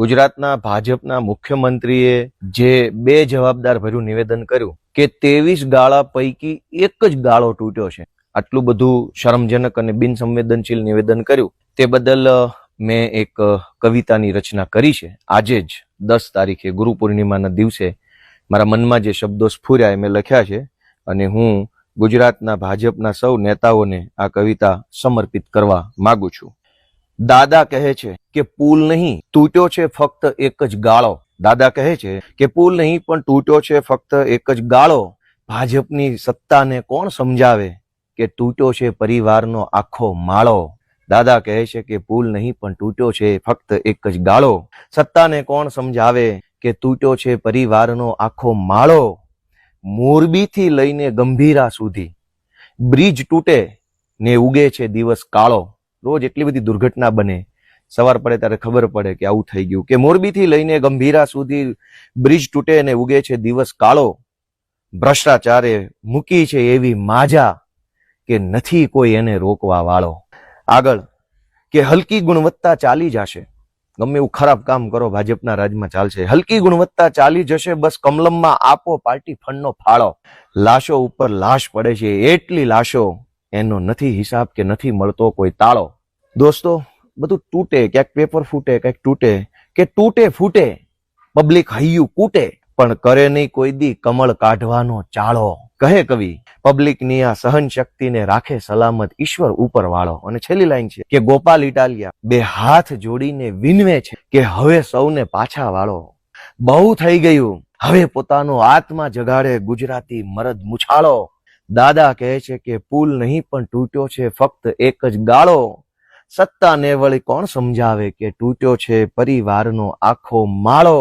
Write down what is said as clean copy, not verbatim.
ગુજરાતના ભાજપના મુખ્યમંત્રીએ જે બે જવાબદાર ભર્યું નિવેદન કર્યું કે 23 ગાળા પૈકી એક જ ગાળો તૂટ્યો છે. આટલું બધું શરમજનક અને બિનસંવેદનશીલ નિવેદન કર્યું તે બદલ મેં એક કવિતાની રચના કરી છે. આજે જ 10 તારીખે ગુરુ પૂર્ણિમાના દિવસે મારા મનમાં જે શબ્દો સ્ફુર્યા એ મેં લખ્યા છે અને હું ગુજરાતના ભાજપના સૌ નેતાઓને આ કવિતા સમર્પિત કરવા માંગુ છું. દાદા કહે છે કે પુલ નહીં તૂટ્યો છે ફક્ત એક જ ગાળો. દાદા કહે છે કે પુલ નહીં પણ તૂટ્યો છે ફક્ત એક જ ગાળો. ભાજપની સત્તાને કોણ સમજાવે કે તૂટ્યો છે પરિવારનો આખો માળો. દાદા કહે છે કે પુલ નહીં પણ તૂટ્યો છે ફક્ત એક જ ગાળો. સત્તાને કોણ સમજાવે કે તૂટ્યો છે પરિવારનો આખો માળો. મોરબીથી લઈને ગંભીરા સુધી બ્રિજ તૂટે ને ઉગે છે દિવસ કાળો. રોજ એટલી બધી દુર્ઘટના બને, સવાર પડે ત્યારે ખબર પડે કે આવું થઈ ગયું. કે મોરબીથી લઈને ગંભીરા સુધી બ્રિજ તૂટે ને ઉગે છે દિવસ કાળો. ભ્રષ્ટાચારે મૂકી છે એવી માજા કે નથી કોઈ એને રોકવા વાળો. આગળ કે હલકી ગુણવત્તા ચાલી જશે, ગમે એવું ખરાબ કામ કરો ભાજપના રાજમાં ચાલશે. હલકી ગુણવત્તા ચાલી જશે, બસ કમલમમાં આપો પાર્ટી ફંડનો ફાળો. લાશો ઉપર લાશ પડે છે, એટલી લાશો એનો નથી હિસાબ કે નથી મળતો કોઈ તાળો. દોસ્તો, બધું તૂટે, ક્યાંક પેપર ફૂટે, ક્યાંક તૂટે કે તૂટે ફૂટે, પબ્લિક હૈયું કૂટે, પણ કરે નહીં કોઈ દી કમળ કાઢવાનો ચાળો. કહે કવિ, પબ્લિકની આ સહન શક્તિને રાખે સલામત ઈશ્વર ઉપર વાળો. અને છેલ્લી લાઈન છે કે ગોપાલ ઇટાલિયા બે હાથ જોડીને વિનવે છે કે હવે સૌને પાછા વાળો. બહુ થઈ ગયું, હવે પોતાનો આત્મા જગાડે ગુજરાતી મરદ મુછાળો. દાદા કહે છે કે પુલ નહીં પણ તૂટ્યો છે ફક્ત એક જ ગાળો. સત્તાને વળી કોણ સમજાવે કે તૂટ્યો છે પરિવારનો આખો માળો.